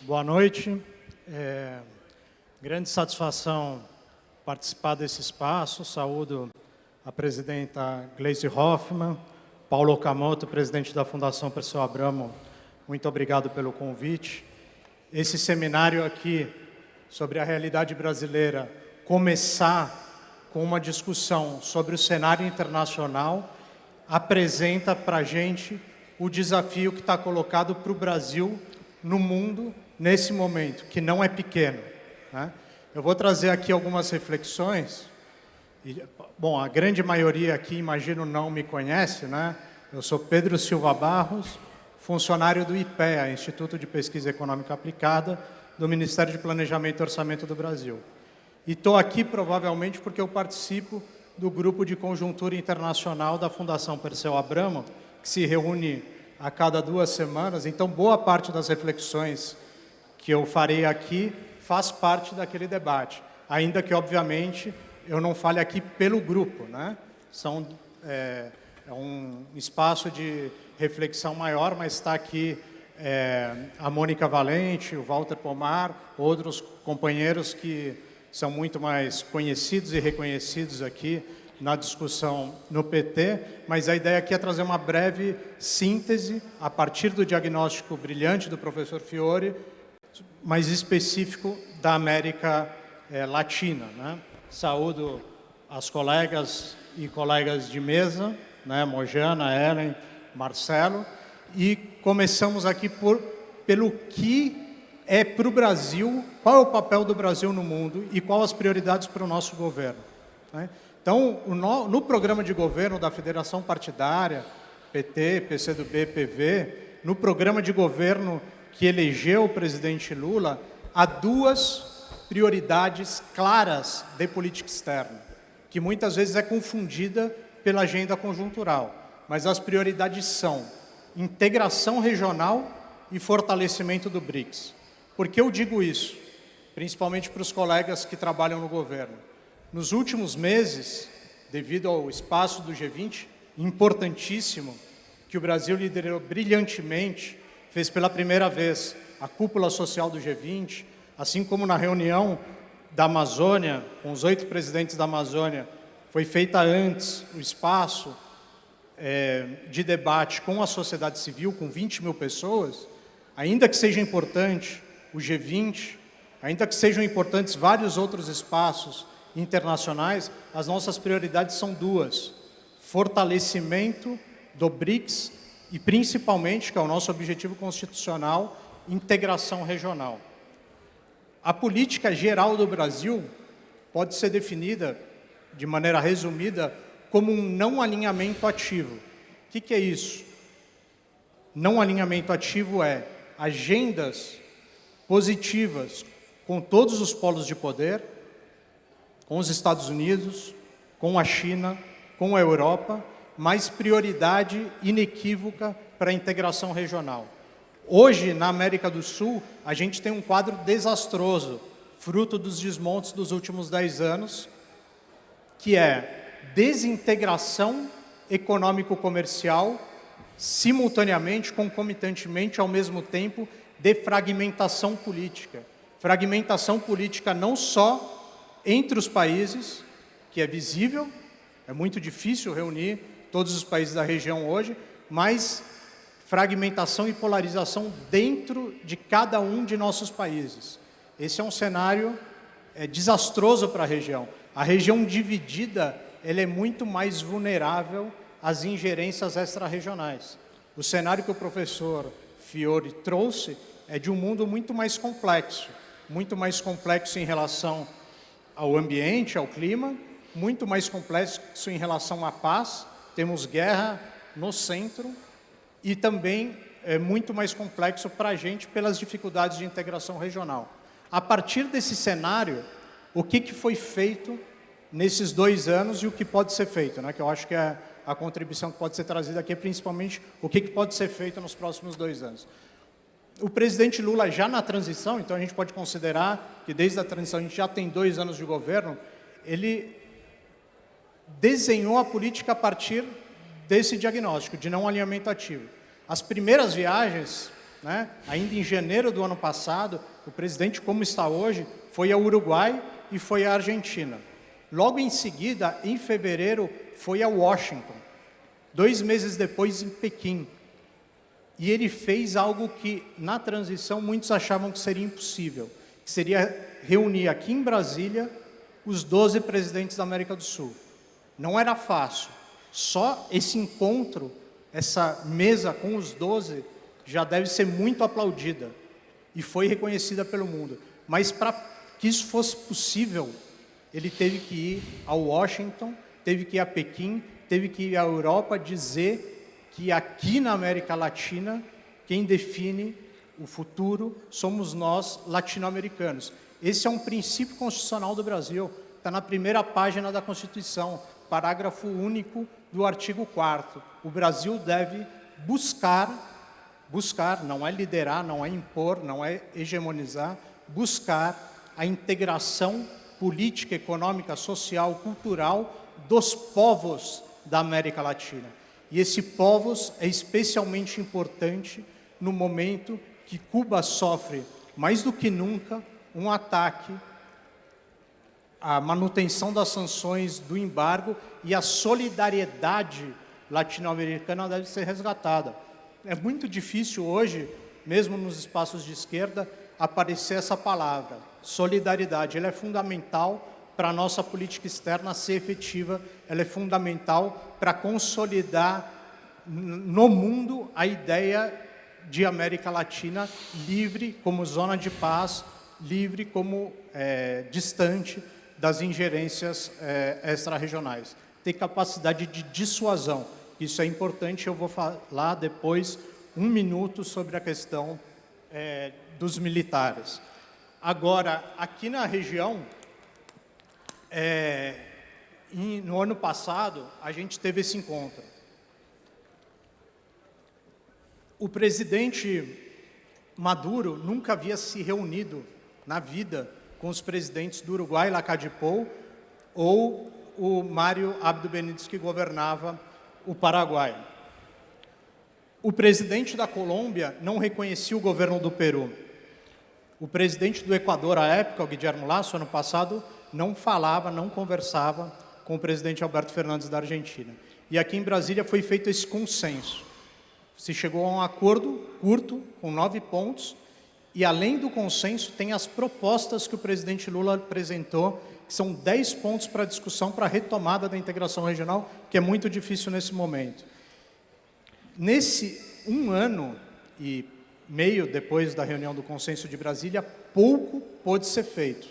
Boa noite. Grande satisfação participar desse espaço. Saúdo a presidenta Gleisi Hoffmann, Paulo Okamoto, presidente da Fundação Perseu Abramo. Muito obrigado pelo convite. Esse seminário aqui sobre a realidade brasileira começar com uma discussão sobre o cenário internacional apresenta para a gente o desafio que está colocado para o Brasil no mundo nesse momento, que não é pequeno, né? Eu vou trazer aqui algumas reflexões. Bom, a grande maioria aqui, imagino, não me conhece, né? Eu sou Pedro Silva Barros, funcionário do IPEA, Instituto de Pesquisa Econômica Aplicada, do Ministério de Planejamento e Orçamento do Brasil. E estou aqui provavelmente porque eu participo do Grupo de Conjuntura Internacional da Fundação Perseu Abramo, que se reúne a cada 2 semanas. Então, boa parte das reflexões que eu farei aqui faz parte daquele debate, ainda que, obviamente, eu não fale aqui pelo grupo, né? É um espaço de reflexão maior, mas está aqui a Mônica Valente, o Walter Pomar, outros companheiros que são muito mais conhecidos e reconhecidos aqui na discussão no PT, mas a ideia aqui é trazer uma breve síntese a partir do diagnóstico brilhante do professor Fiore, mais específico da América Latina, né? Saúdo as colegas e colegas de mesa, né? Mojana, Ellen, Marcelo, e começamos aqui pelo que é para o Brasil, qual é o papel do Brasil no mundo e quais as prioridades para o nosso governo, né? Então, no programa de governo da Federação Partidária, PT, PCdoB, PV, no programa de governo que elegeu o presidente Lula, há 2 prioridades claras de política externa, que muitas vezes é confundida pela agenda conjuntural. Mas as prioridades são integração regional e fortalecimento do BRICS. Por que eu digo isso? Principalmente para os colegas que trabalham no governo. Nos últimos meses, devido ao espaço do G20, importantíssimo, que o Brasil liderou brilhantemente, fez pela primeira vez a cúpula social do G20, assim como na reunião da Amazônia, com os 8 presidentes da Amazônia, foi feita antes o espaço de debate com a sociedade civil, com 20 mil pessoas. Ainda que seja importante o G20, ainda que sejam importantes vários outros espaços internacionais, as nossas prioridades são 2: fortalecimento do BRICS e, principalmente, que é o nosso objetivo constitucional, integração regional. A política geral do Brasil pode ser definida, de maneira resumida, como um não alinhamento ativo. O que é isso? Não alinhamento ativo é agendas positivas com todos os polos de poder, com os Estados Unidos, com a China, com a Europa, mas prioridade inequívoca para a integração regional. Hoje, na América do Sul, a gente tem um quadro desastroso, fruto dos desmontes dos últimos 10 anos, que é desintegração econômico-comercial, simultaneamente, concomitantemente, ao mesmo tempo, de fragmentação política. Fragmentação política não só entre os países, que é visível, é muito difícil reunir todos os países da região hoje, mas fragmentação e polarização dentro de cada um de nossos países. Esse é um cenário desastroso para a região. A região dividida, ela é muito mais vulnerável às ingerências extra-regionais. O cenário que o professor Fiore trouxe é de um mundo muito mais complexo em relação ao ambiente, ao clima, muito mais complexo em relação à paz. Temos guerra no centro e também é muito mais complexo para a gente pelas dificuldades de integração regional. A partir desse cenário, o que foi feito nesses 2 anos e o que pode ser feito, né? Que eu acho que é a contribuição que pode ser trazida aqui, principalmente o que pode ser feito nos próximos 2 anos. O presidente Lula já na transição, então a gente pode considerar que desde a transição a gente já tem 2 anos de governo, ele desenhou a política a partir desse diagnóstico de não alinhamento ativo. As primeiras viagens né? Ainda em janeiro do ano passado, o presidente, como está hoje, foi ao Uruguai e foi à Argentina. Logo em seguida, em fevereiro, foi a Washington. 2 meses depois, em Pequim. E ele fez algo que, na transição, muitos achavam que seria impossível, que seria reunir aqui em Brasília os 12 presidentes da América do Sul. Não era fácil. Só esse encontro, essa mesa com os 12, já deve ser muito aplaudida. E foi reconhecida pelo mundo. Mas para que isso fosse possível, ele teve que ir a Washington, teve que ir a Pequim, teve que ir à Europa dizer que aqui na América Latina, quem define o futuro somos nós, latino-americanos. Esse é um princípio constitucional do Brasil, está na primeira página da Constituição, parágrafo único do artigo 4º. O Brasil deve buscar, não é liderar, não é impor, não é hegemonizar, buscar a integração política, econômica, social, cultural dos povos da América Latina. E esse povos é especialmente importante no momento que Cuba sofre, mais do que nunca, um ataque à manutenção das sanções, do embargo, e a solidariedade latino-americana deve ser resgatada. É muito difícil hoje, mesmo nos espaços de esquerda, aparecer essa palavra, solidariedade. Ela é fundamental para a nossa política externa ser efetiva, ela é fundamental para consolidar no mundo a ideia de América Latina livre como zona de paz, livre como distante das ingerências extra-regionais. Tem capacidade de dissuasão, isso é importante, eu vou falar depois 1 minuto sobre a questão dos militares. Agora, aqui na região, no ano passado, a gente teve esse encontro. O presidente Maduro nunca havia se reunido na vida com os presidentes do Uruguai, Lacalle Pou, ou o Mário Abdo Benítez, que governava o Paraguai. O presidente da Colômbia não reconhecia o governo do Peru. O presidente do Equador, à época, o Guillermo Lasso, ano passado, não falava, não conversava com o presidente Alberto Fernandes da Argentina. E aqui em Brasília foi feito esse consenso. Se chegou a um acordo curto, com 9 pontos, e além do consenso, tem as propostas que o presidente Lula apresentou, que são 10 pontos para discussão para a retomada da integração regional, que é muito difícil nesse momento. Nesse 1 ano e meio depois da reunião do consenso de Brasília, pouco pôde ser feito.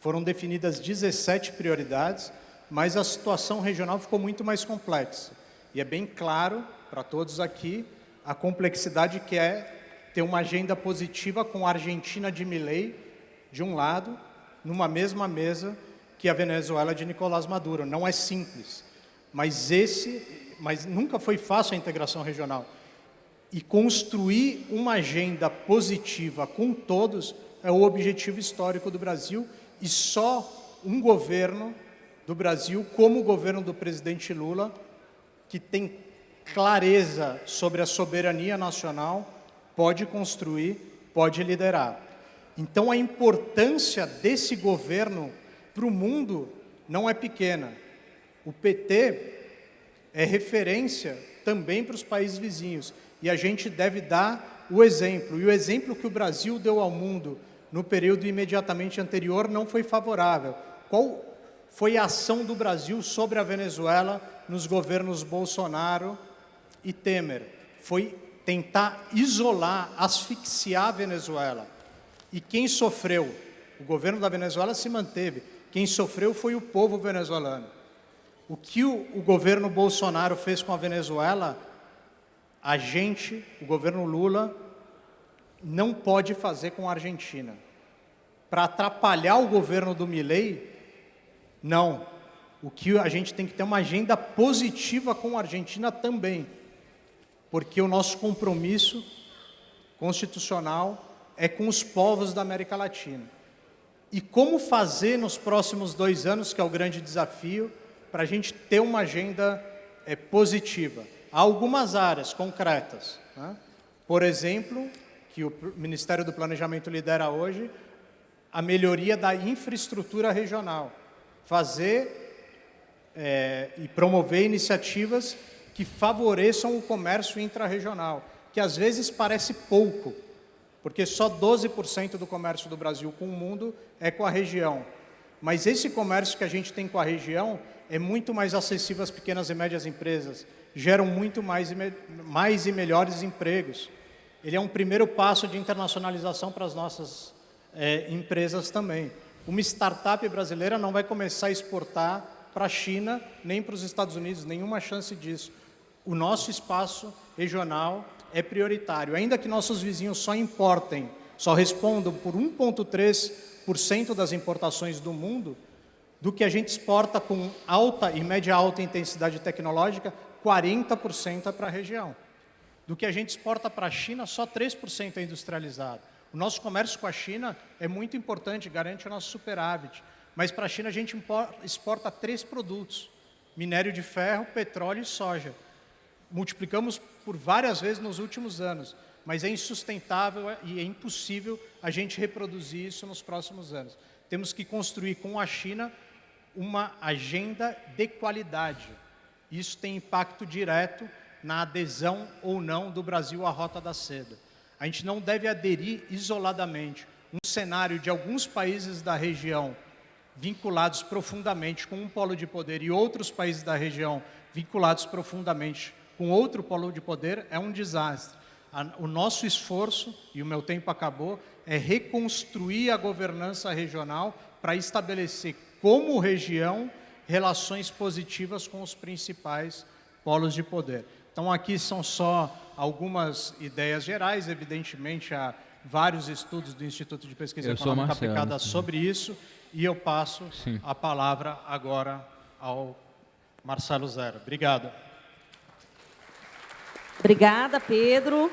Foram definidas 17 prioridades, mas a situação regional ficou muito mais complexa. E é bem claro para todos aqui a complexidade que é ter uma agenda positiva com a Argentina de Milei, de um lado, numa mesma mesa que a Venezuela de Nicolás Maduro. Não é simples, mas nunca foi fácil a integração regional. E construir uma agenda positiva com todos é o objetivo histórico do Brasil, e só um governo do Brasil, como o governo do presidente Lula, que tem clareza sobre a soberania nacional, pode construir, pode liderar. Então, a importância desse governo para o mundo não é pequena. O PT é referência também para os países vizinhos, e a gente deve dar o exemplo. E o exemplo que o Brasil deu ao mundo no período imediatamente anterior não foi favorável. Qual foi a ação do Brasil sobre a Venezuela nos governos Bolsonaro e Temer? Foi tentar isolar, asfixiar a Venezuela. E quem sofreu? O governo da Venezuela se manteve. Quem sofreu foi o povo venezuelano. O que o governo Bolsonaro fez com a Venezuela, o governo Lula, não pode fazer com a Argentina. Para atrapalhar o governo do Milei, não. O que a gente tem que ter uma agenda positiva com a Argentina também, porque o nosso compromisso constitucional é com os povos da América Latina. E como fazer nos próximos 2 anos, que é o grande desafio, para a gente ter uma agenda positiva? Há algumas áreas concretas, né? Por exemplo, que o Ministério do Planejamento lidera hoje, a melhoria da infraestrutura regional. Fazer e promover iniciativas que favoreçam o comércio intrarregional, que às vezes parece pouco, porque só 12% do comércio do Brasil com o mundo é com a região. Mas esse comércio que a gente tem com a região é muito mais acessível às pequenas e médias empresas, geram muito mais e melhores empregos. Ele é um primeiro passo de internacionalização para as nossas empresas também. Uma startup brasileira não vai começar a exportar para a China, nem para os Estados Unidos, nenhuma chance disso. O nosso espaço regional é prioritário. Ainda que nossos vizinhos só importem, só respondam por 1,3% das importações do mundo, do que a gente exporta com alta e média alta intensidade tecnológica, 40% é para a região. Do que a gente exporta para a China, só 3% é industrializado. O nosso comércio com a China é muito importante, garante o nosso superávit. Mas para a China a gente exporta 3 produtos: minério de ferro, petróleo e soja. Multiplicamos por várias vezes nos últimos anos, mas é insustentável e é impossível a gente reproduzir isso nos próximos anos. Temos que construir com a China uma agenda de qualidade. Isso tem impacto direto na adesão ou não do Brasil à Rota da Seda. A gente não deve aderir isoladamente. Um cenário de alguns países da região vinculados profundamente com um polo de poder e outros países da região vinculados profundamente com outro polo de poder é um desastre. O nosso esforço, e o meu tempo acabou, é reconstruir a governança regional para estabelecer como região relações positivas com os principais polos de poder. Então aqui são só algumas ideias gerais, evidentemente há vários estudos do Instituto de Pesquisa Econômica Aplicada sobre isso, e eu passo a palavra agora ao Marcelo Zero. Obrigado. Obrigada, Pedro.